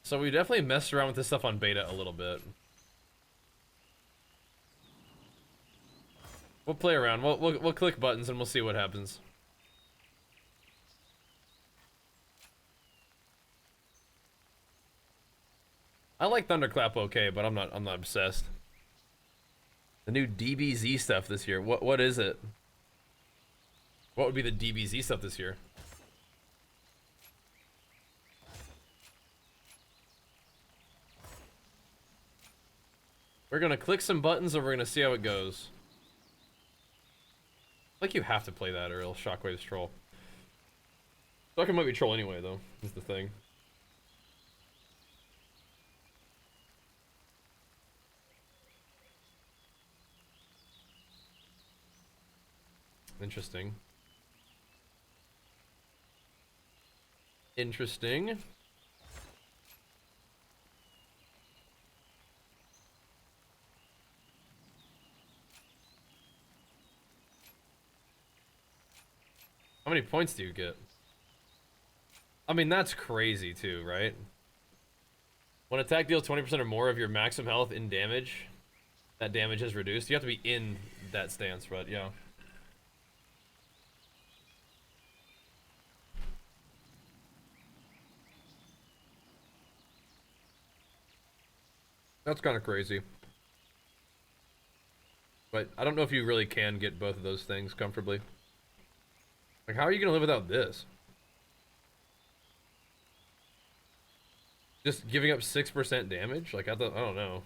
So we definitely messed around with this stuff on beta a little bit. We'll play around. We'll click buttons and we'll see what happens. I like Thunderclap okay, but I'm not obsessed. The new DBZ stuff this year. What is it? What would be the DBZ stuff this year? We're gonna click some buttons and we're gonna see how it goes. Like you have to play that or else Shockwave's troll. Shockwave might be troll anyway though, is the thing. Interesting. Interesting. How many points do you get? I mean, that's crazy too, right? When attack deals 20% or more of your maximum health in damage, that damage is reduced. You have to be in that stance, but yeah. That's kind of crazy. But I don't know if you really can get both of those things comfortably. Like, how are you gonna live without this? Just giving up 6% damage? Like, I don't know.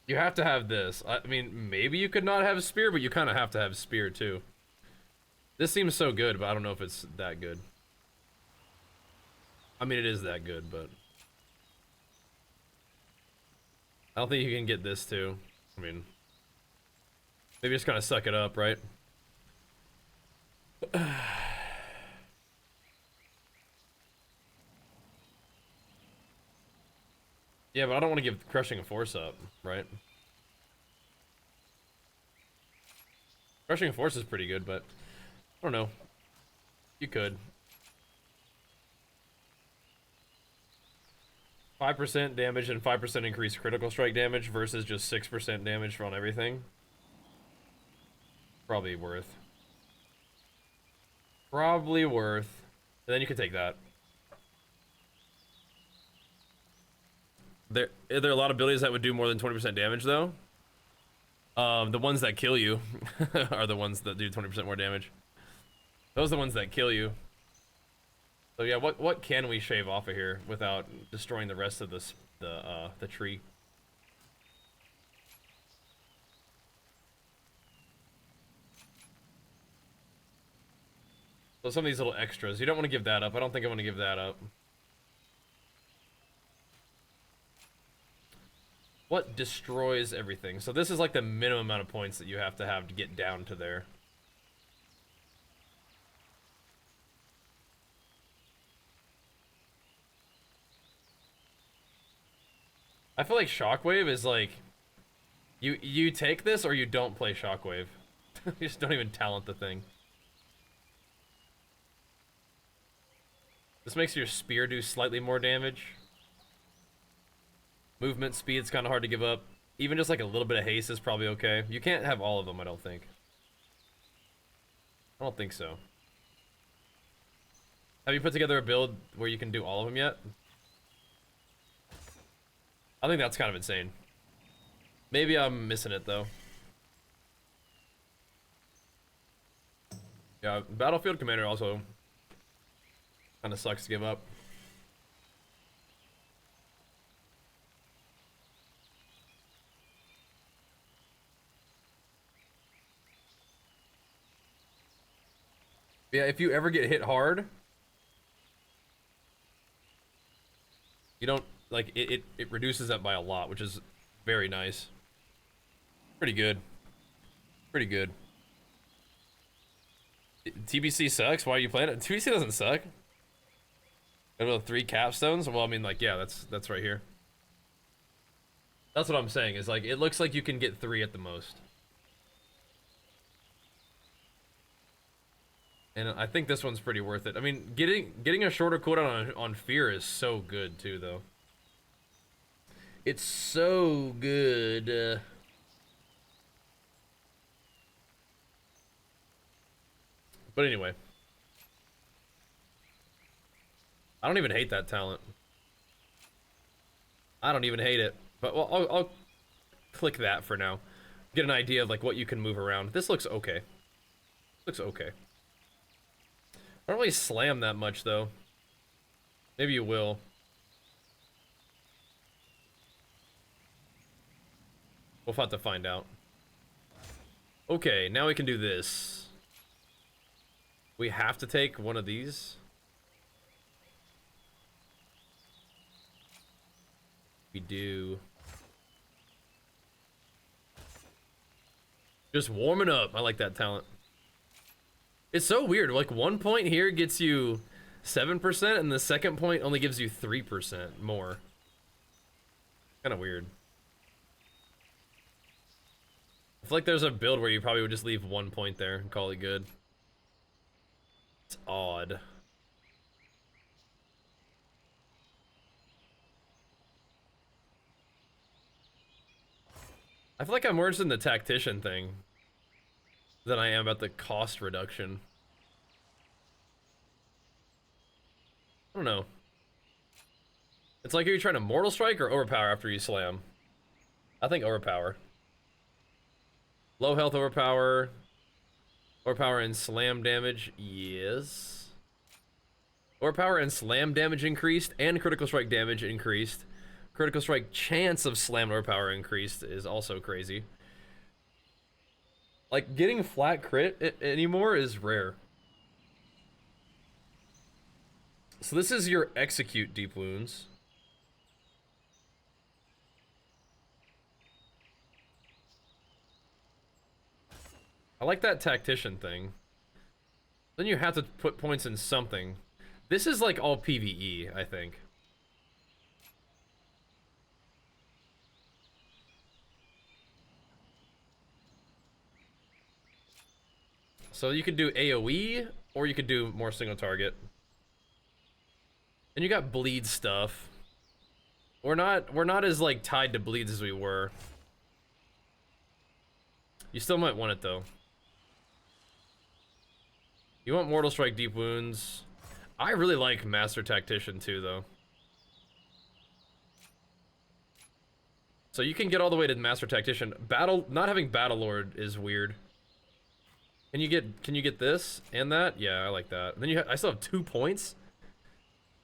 You have to have this. I mean, maybe you could not have Spear, but you kind of have to have Spear, too. This seems so good, but I don't know if it's that good. I mean, it is that good, but... I don't think you can get this, too. I mean... Maybe just kind of suck it up, right? Yeah, but I don't want to give Crushing a Force up, right? Crushing a Force is pretty good, but... I don't know. You could. 5% damage and 5% increased critical strike damage versus just 6% damage on everything. Probably worth. Probably worth. And then you can take that. Are there a lot of abilities that would do more than 20% damage, though? The ones that kill you are the ones that do 20% more damage. Those are the ones that kill you. So yeah, what can we shave off of here without destroying the rest of the tree? So some of these little extras, you don't want to give that up. I don't think I want to give that up. What destroys everything? So this is like the minimum amount of points that you have to get down to there. I feel like Shockwave is like, you take this or you don't play Shockwave. You just don't even talent the thing. This makes your spear do slightly more damage. Movement speed's kind of hard to give up. Even just like a little bit of haste is probably okay. You can't have all of them, I don't think. I don't think so. Have you put together a build where you can do all of them yet? I think that's kind of insane. Maybe I'm missing it though. Yeah, Battlefield Commander also kind of sucks to give up. Yeah, if you ever get hit hard, you don't like it reduces that by a lot, which is very nice. Pretty good. Pretty good. TBC sucks. Why are you playing it? TBC doesn't suck. Got about 3 capstones. Well, I mean, like, yeah, that's right here. That's what I'm saying. Is like it looks like you can get 3 at the most. And I think this one's pretty worth it. I mean, getting a shorter cooldown on Fear is so good too, though. It's so good. But anyway, I don't even hate that talent. I don't even hate it. But well, I'll click that for now. Get an idea of like what you can move around. This looks okay. Looks okay. I don't really slam that much though. Maybe you will. We'll have to find out. Okay, now we can do this. We have to take one of these. We do. Just warming up. I like that talent. It's so weird. Like, 1 point here gets you 7%, and the second point only gives you 3% more. Kind of weird. I feel like there's a build where you probably would just leave 1 point there and call it good. It's odd. I feel like I'm more interested in the tactician thing than I am about the cost reduction. I don't know. It's like, are you trying to Mortal Strike or Overpower after you slam? I think Overpower. Low health Overpower. Overpower and slam damage, yes. Overpower and slam damage increased, and critical strike damage increased. Critical strike chance of slam overpower increased is also crazy. Like, getting flat crit anymore is rare. So this is your execute deep wounds. I like that tactician thing. Then you have to put points in something. This is like all PvE, I think. So you could do AoE, or you could do more single target. And you got bleed stuff. We're not as like tied to bleeds as we were. You still might want it though. You want Mortal Strike Deep Wounds. I really like Master Tactician too though. So you can get all the way to Master Tactician. Not having Battle Lord is weird. Can you get this and that? Yeah, I like that. And then I still have 2 points?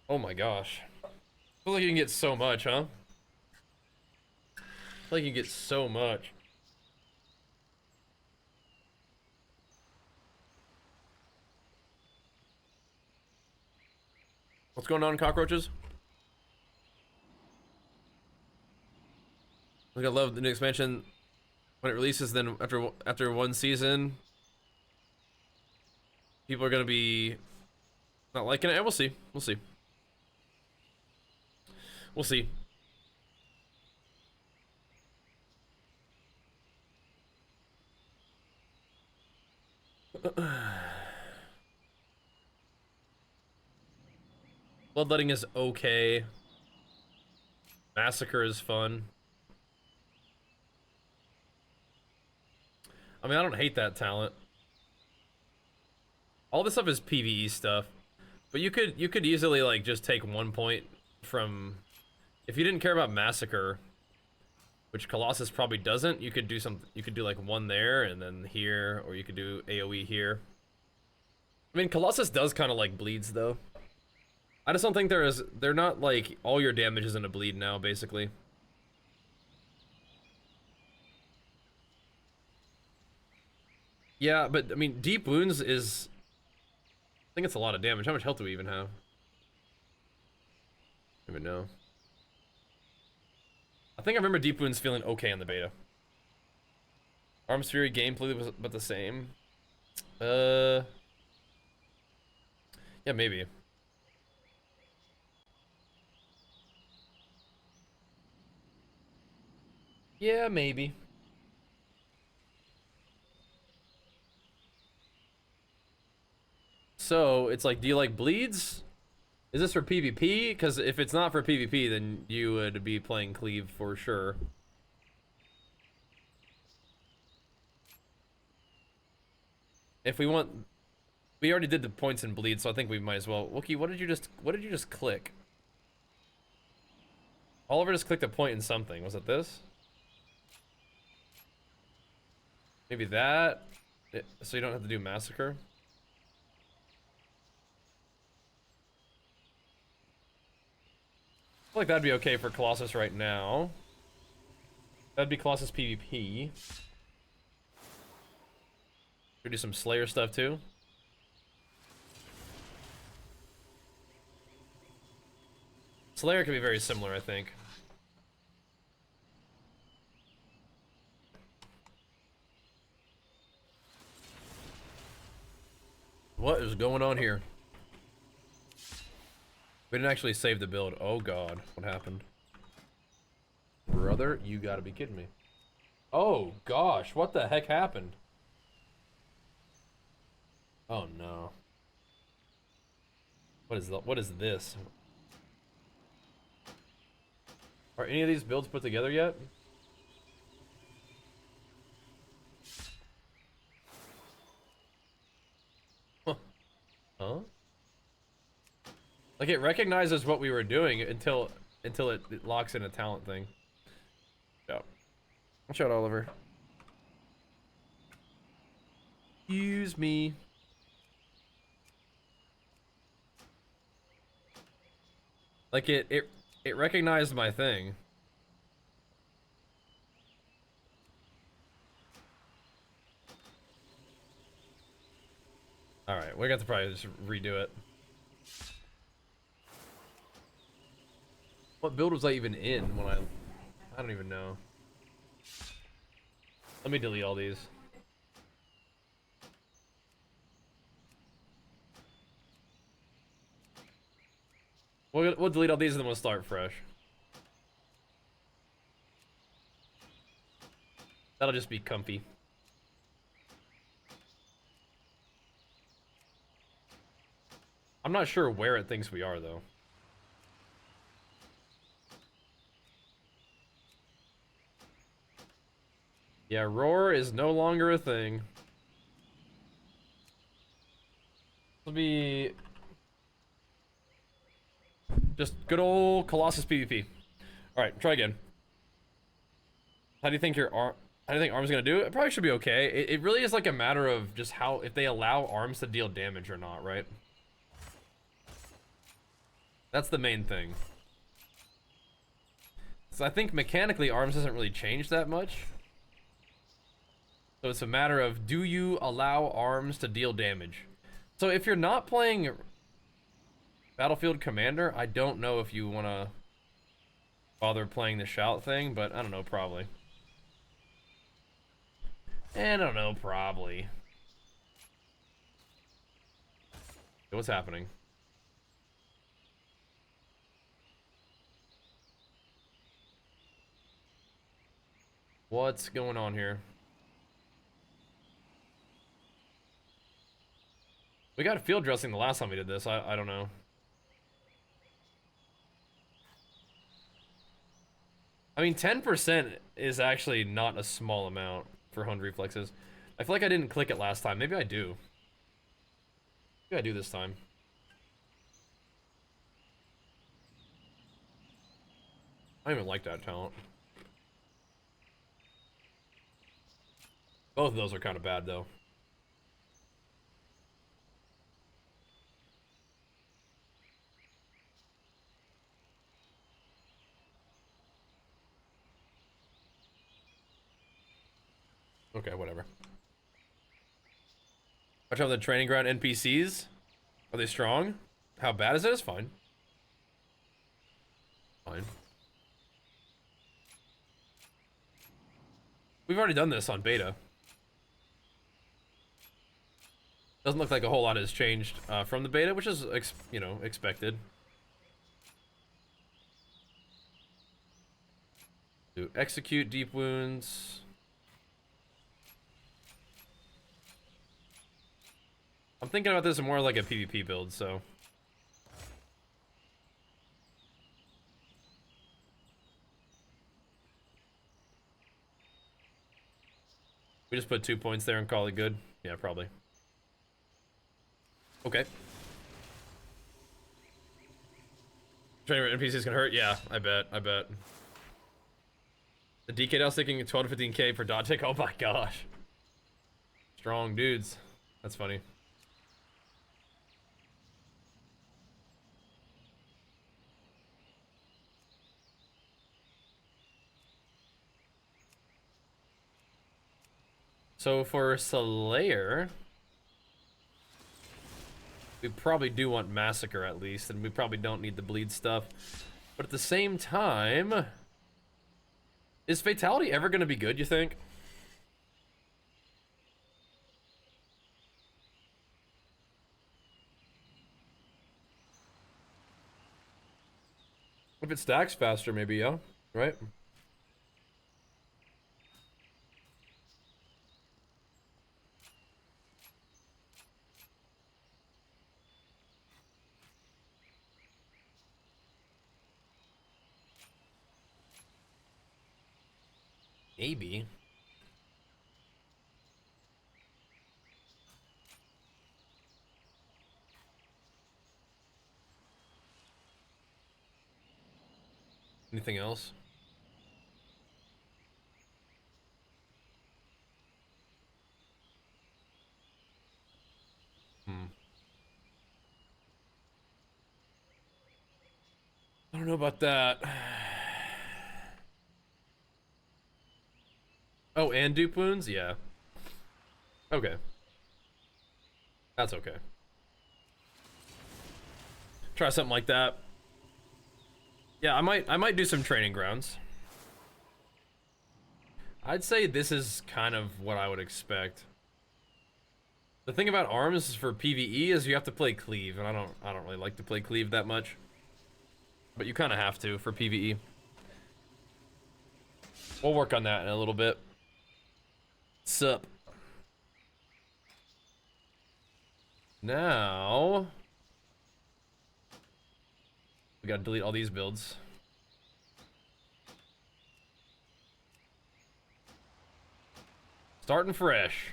Oh my gosh. I feel like you can get so much, huh? I feel like you can get so much. What's going on, cockroaches? Like, I love the new expansion when it releases. Then after 1 season, people are gonna be not liking it. And we'll see. We'll see. We'll see. Bloodletting is okay. Massacre is fun. I mean, I don't hate that talent. All this stuff is PvE stuff. But you could easily like just take 1 point from, if you didn't care about Massacre, which Colossus probably doesn't, you could do like 1 there and then here, or you could do AoE here. I mean, Colossus does kind of like bleeds though. I just don't think they're not like all your damage is in a bleed now, basically. Yeah, but I mean, deep wounds is, I think it's a lot of damage. How much health do we even have? I don't even know. I think I remember deep wounds feeling okay in the beta. Arms Fury gameplay was but the same. Yeah, maybe. Yeah, maybe. So it's like, do you like bleeds? Is this for PvP? Because if it's not for PvP, then you would be playing cleave for sure. If we want, we already did the points and bleed, so I think we might as well. Wookie, what did you just click? Oliver just clicked a point in something. Was it this? Maybe that? So you don't have to do massacre? I feel like that'd be okay for Colossus right now. That'd be Colossus PvP. We do some Slayer stuff too. Slayer could be very similar, I think. What is going on here? We didn't actually save the build. Oh god, what happened? Brother, you gotta be kidding me. Oh gosh, what the heck happened? Oh no. What is this? Are any of these builds put together yet? Huh? Like it recognizes what we were doing until it locks in a talent thing. Yeah. Watch out, Oliver. Excuse me. Like it recognized my thing. Alright, we got to probably just redo it. What build was I even in when I don't even know. Let me delete all these. We'll delete all these and then we'll start fresh. That'll just be comfy. I'm not sure where it thinks we are though. Yeah, roar is no longer a thing. It'll be just good old Colossus PvP. All right, try again. How do you think arm's gonna do? It probably should be okay. It really is like a matter of just how if they allow arms to deal damage or not, right? That's the main thing. So I think mechanically arms doesn't really change that much. So it's a matter of, do you allow arms to deal damage? So if you're not playing Battlefield Commander, I don't know if you want to bother playing the shout thing, but I don't know, probably. And I don't know, probably. What's happening? What's going on here? We got field dressing the last time we did this. I don't know. I mean, 10% is actually not a small amount for Hund reflexes. I feel like I didn't click it last time. Maybe I do. Maybe I do this time. I don't even like that talent. Both of those are kind of bad, though. Okay, whatever. Watch out for the training ground NPCs. Are they strong? How bad is it? It's fine. Fine. We've already done this on beta. Doesn't look like a whole lot has changed from the beta, which is, you know, expected. Do execute deep wounds. I'm thinking about this more like a PvP build, so. We just put 2 points there and call it good? Yeah, probably. Okay. Training NPCs can hurt? Yeah, I bet. The DK now sticking 12 to 15k for dot tick? Oh my gosh. Strong dudes. That's funny. So for Slayer, we probably do want Massacre at least, and we probably don't need the bleed stuff. But at the same time, is Fatality ever gonna be good, you think? If it stacks faster, maybe, yeah, right? Maybe. Anything else? I don't know about that. Oh, and dupe wounds? Yeah. Okay. That's okay. Try something like that. Yeah, I might do some training grounds. I'd say this is kind of what I would expect. The thing about arms for PvE is you have to play cleave, and I don't really like to play cleave that much. But you kind of have to for PvE. We'll work on that in a little bit. Sup. Now we gotta delete all these builds. Starting fresh.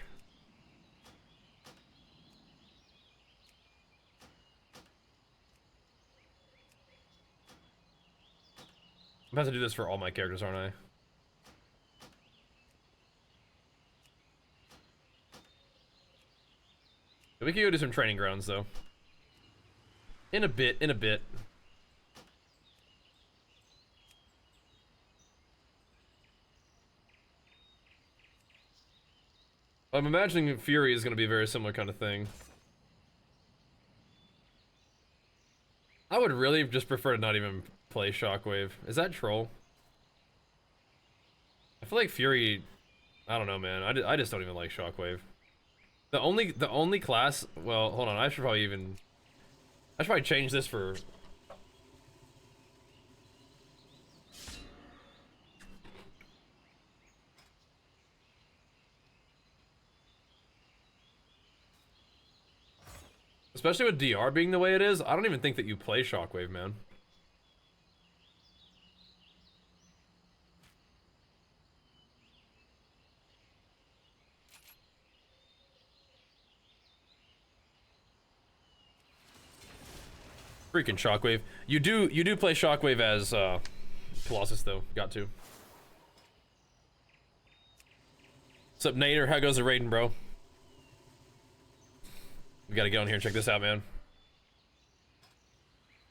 I'm about to do this for all my characters, aren't I? We can go do some training grounds, though. In a bit. I'm imagining Fury is going to be a very similar kind of thing. I would really just prefer to not even play Shockwave. Is that troll? I feel like Fury... I don't know, man. I just don't even like Shockwave. The only class... Well, hold on. I should probably change this for... Especially with DR being the way it is, I don't even think that you play Shockwave, man. Freaking Shockwave. You do play Shockwave as Colossus though. Got to. What's up, Nader? How goes the raiding, bro? We gotta get on here and check this out, man.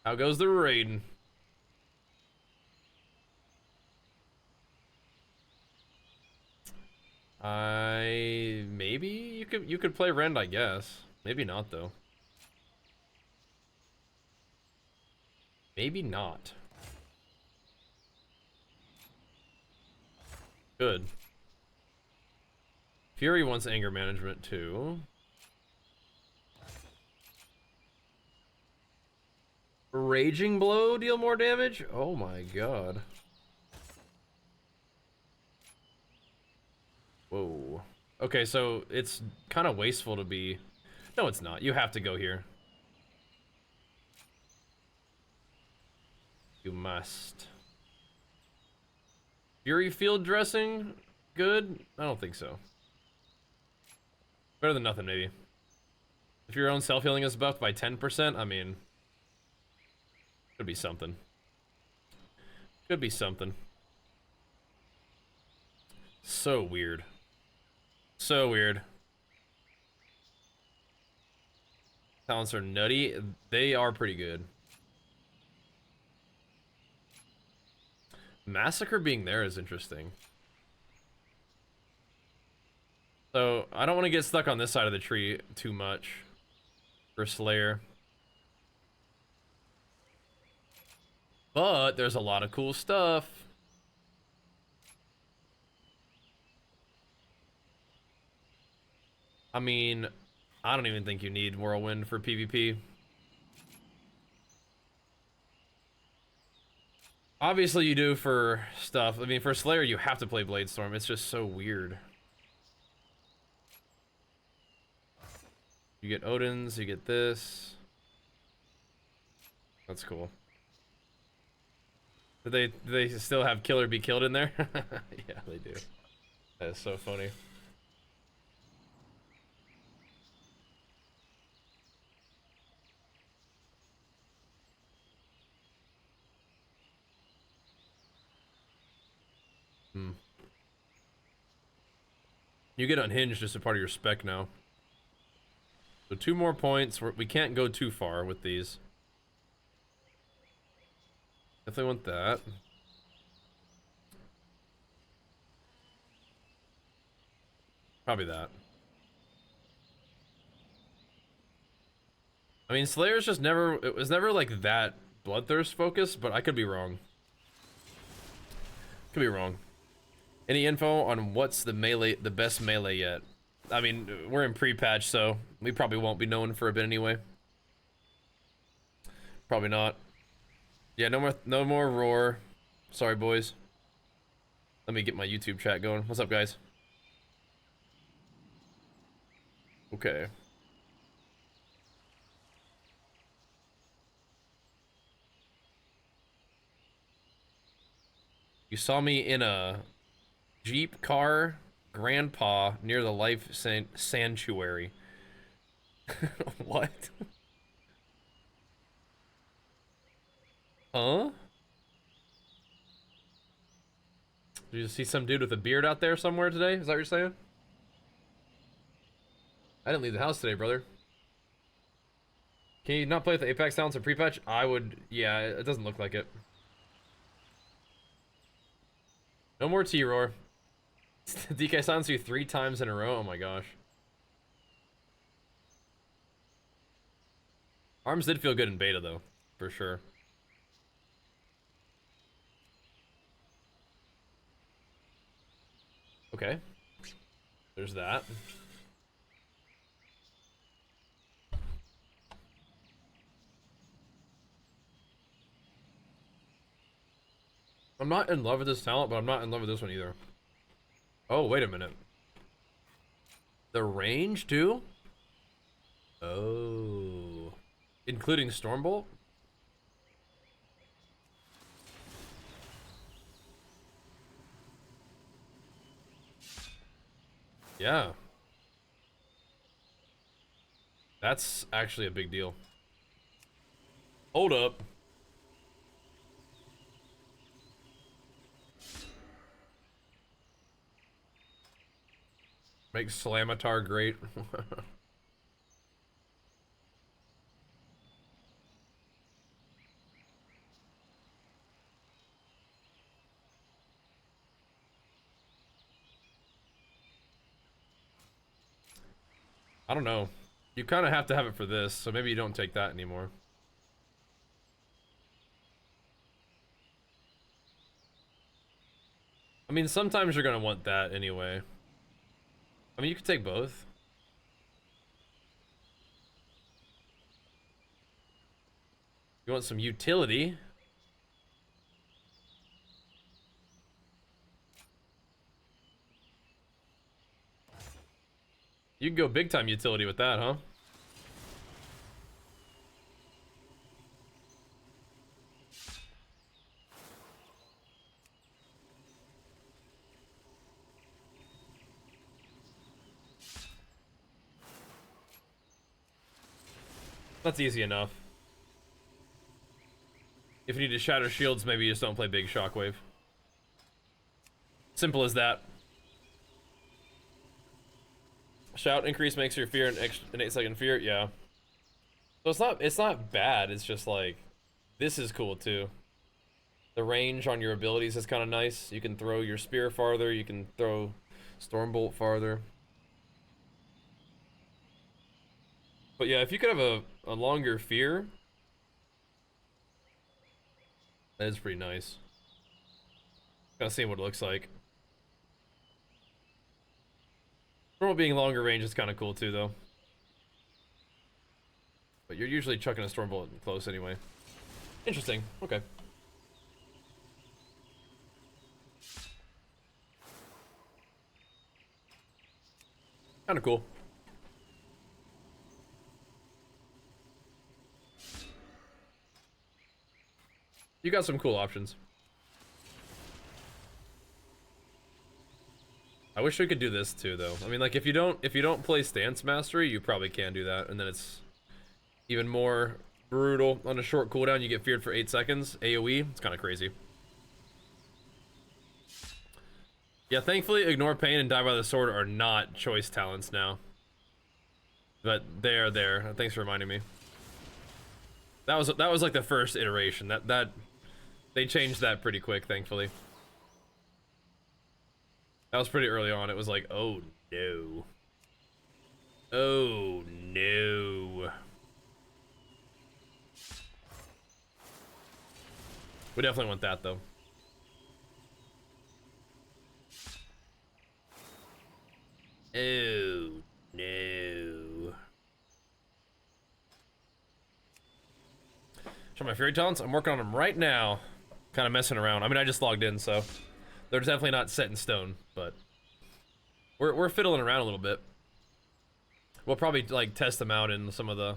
How goes the raiding? Maybe you could play Rend, I guess. Maybe not though. Maybe not. Good. Fury wants anger management too. Raging blow deal more damage? Oh my god. Whoa. Okay, so it's kind of wasteful to be... No, it's not. You have to go here. You must. Fury field dressing? Good? I don't think so. Better than nothing, maybe. If your own self-healing is buffed by 10%, I mean... Could be something. Could be something. So weird. So weird. Talents are nutty. They are pretty good. Massacre being there is interesting. So, I don't want to get stuck on this side of the tree too much for Slayer. But there's a lot of cool stuff. I mean, I don't even think you need Whirlwind for PvP. Obviously you do for stuff. I mean, for Slayer you have to play Bladestorm. It's just so weird. You get Odin's, you get this. That's cool. Do they still have Killer Be Killed in there? Yeah, they do. That is so funny. You get Unhinged as a part of your spec now. So 2 more points. We can't go too far with these. Definitely want that. Probably that. I mean, Slayer's just never... It was never like that Bloodthirst focused, but I could be wrong. Could be wrong. Any info on what's the best melee yet? I mean, we're in pre-patch, so we probably won't be known for a bit anyway. Probably not. Yeah, no more roar. Sorry, boys. Let me get my YouTube chat going. What's up, guys? Okay. You saw me in a Jeep car, grandpa, near the life sanctuary. What? Huh? Did you see some dude with a beard out there somewhere today? Is that what you're saying? I didn't leave the house today, brother. Can you not play with the Apex talents or pre-patch? I would, yeah, it doesn't look like it. No more T-Roar. DK silenced you 3 times in a row? Oh my gosh. Arms did feel good in beta though, for sure. Okay. There's that. I'm not in love with this talent, but I'm not in love with this one either. Oh, wait a minute. The range too? Oh. Including Stormbolt? Yeah. That's actually a big deal. Hold up. Make Slamatar great. I don't know. You kind of have to have it for this, so maybe you don't take that anymore. I mean, sometimes you're gonna want that anyway. I mean, you could take both. You want some utility? You can go big time utility with that, huh? That's easy enough. If you need to shatter shields, maybe you just don't play big shockwave. Simple as that. Shout increase makes your fear an 8-second fear. Yeah. So it's not bad. It's just like this is cool too. The range on your abilities is kind of nice. You can throw your spear farther. You can throw Stormbolt farther. But yeah, if you could have a longer fear, that is pretty nice. Kind of seeing what it looks like. Stormbolt being longer range is kind of cool too, though. But you're usually chucking a Stormbolt close anyway. Interesting. Okay. Kind of cool. You got some cool options. I wish we could do this too, though. I mean, like if you don't play Stance Mastery, you probably can do that, and then it's even more brutal. On a short cooldown, you get feared for 8 seconds. AoE, it's kind of crazy. Yeah, thankfully, Ignore Pain and Die by the Sword are not choice talents now. But they are there. Thanks for reminding me. That was like the first iteration. That they changed that pretty quick, thankfully. That was pretty early on. It was like, oh no. Oh no. We definitely want that though. Oh no. Show my Fury Talents? I'm working on them right now. Kind of messing around. I mean, I just logged in, so they're definitely not set in stone, but we're fiddling around a little bit. We'll probably like test them out in some of the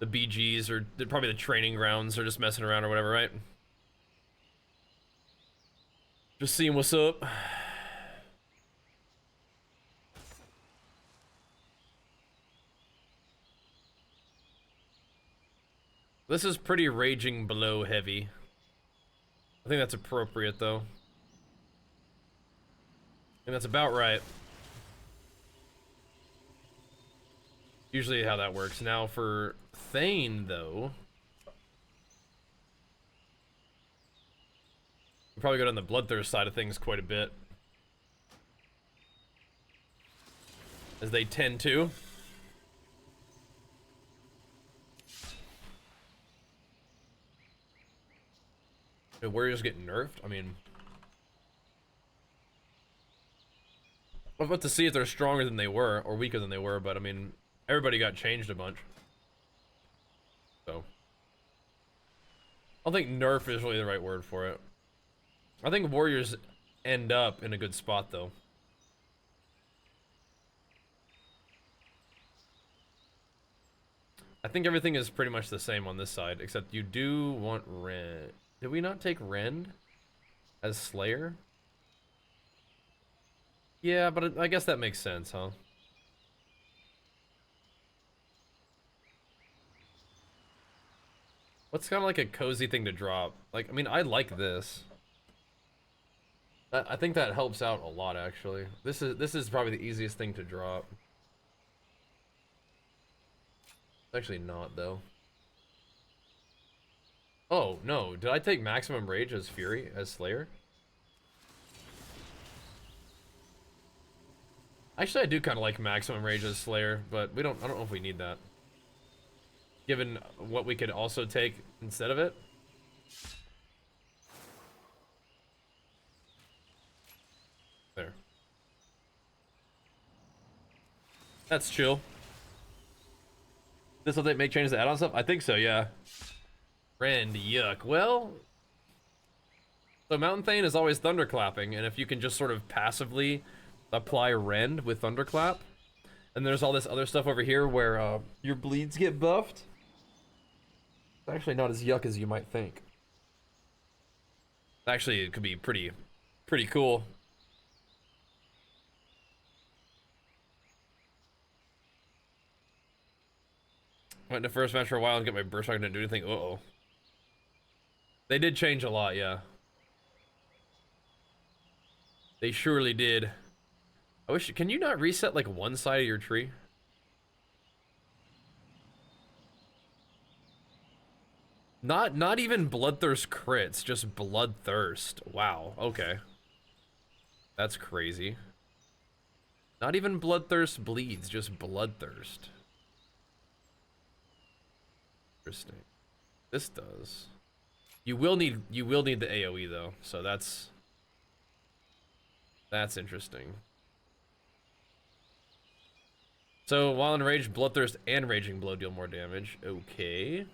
BGs or probably the training grounds or just messing around or whatever, right? Just seeing what's up. This is pretty Raging Blow heavy. I think that's appropriate though. And that's about right. Usually how that works. Now for Thane though, we'll probably go down the Bloodthirst side of things quite a bit, as they tend to. The Warriors get nerfed? I mean, I'm about to see if they're stronger than they were or weaker than they were, but I mean, everybody got changed a bunch. So I don't think nerf is really the right word for it. I think Warriors end up in a good spot though. I think everything is pretty much the same on this side, except you do want Rend. Did we not take Rend as Slayer? Yeah, but I guess that makes sense, huh? What's kind of like a cozy thing to drop? Like, I mean, I like this. I think that helps out a lot, actually. This is probably the easiest thing to drop. Actually not, though. Oh, no. Did I take Maximum Rage as Fury, as Slayer? Actually, I do kind of like Maximum Rage as Slayer, but I don't know if we need that. Given what we could also take instead of it. There. That's chill. This update make changes to add-on stuff? I think so, yeah. Rend, yuck. Well, so Mountain Thane is always thunderclapping, and if you can just sort of passively apply Rend with thunderclap, and there's all this other stuff over here where your bleeds get buffed. It's actually not as yuck as you might think. Actually, it could be pretty cool. Went to first match for a while and get my burst back and didn't do anything. Uh-oh. They did change a lot, yeah. They surely did. I wish, can you not reset like one side of your tree? Not even Bloodthirst crits, just Bloodthirst. Wow, okay. That's crazy. Not even Bloodthirst bleeds, just Bloodthirst. Interesting. This does. You will need the AoE though, so that's interesting. So while enraged, Bloodthirst and Raging Blow deal more damage. Okay.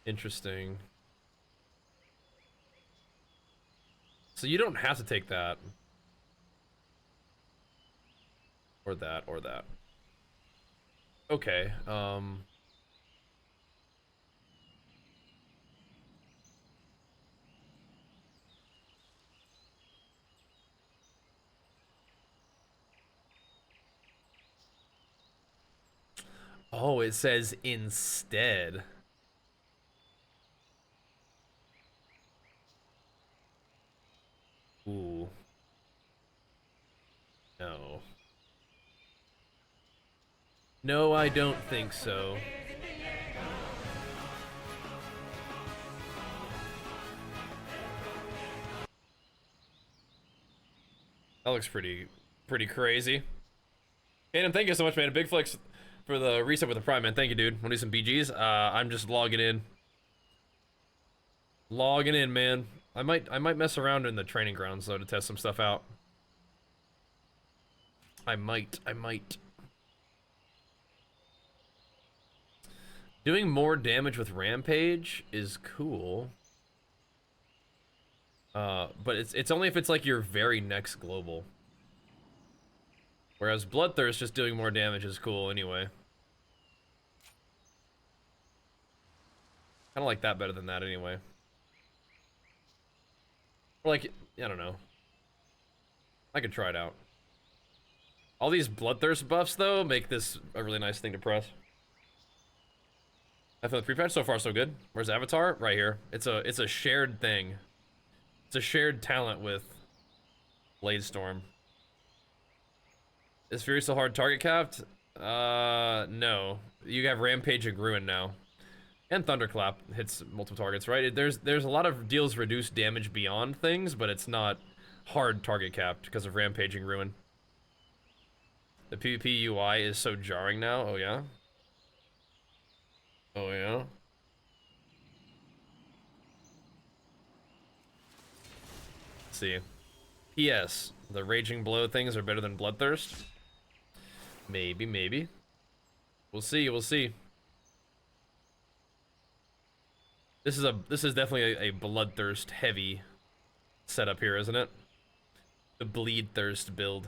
Interesting. So you don't have to take that. Or that, or that. Okay, oh, it says instead. Ooh. No. No, I don't think so. That looks pretty crazy. Adam, thank you so much, man. Big flex for the reset with the Prime, man. Thank you, dude. Wanna do some BGs? I'm just logging in. Logging in, man. I might mess around in the training grounds though to test some stuff out. I might. Doing more damage with Rampage is cool. But it's only if it's like your very next global. Whereas Bloodthirst just doing more damage is cool anyway. Kinda like that better than that anyway. Or like, I don't know. I could try it out. All these Bloodthirst buffs though make this a really nice thing to press. I feel the pre-patch so far so good. Where's Avatar? Right here. It's a shared thing. It's a shared talent with Bladestorm. Is Fury still hard target capped? No. You have Rampage and Ruin now. And Thunderclap hits multiple targets, right? There's a lot of deals reduce damage beyond things, but it's not hard target capped because of Rampage and Ruin. The PvP UI is so jarring now. Oh yeah? Oh yeah? Let's see. P.S. The Raging Blow things are better than Bloodthirst? Maybe. We'll see. This is definitely a Bloodthirst heavy setup here, isn't it? The Bleedthirst build.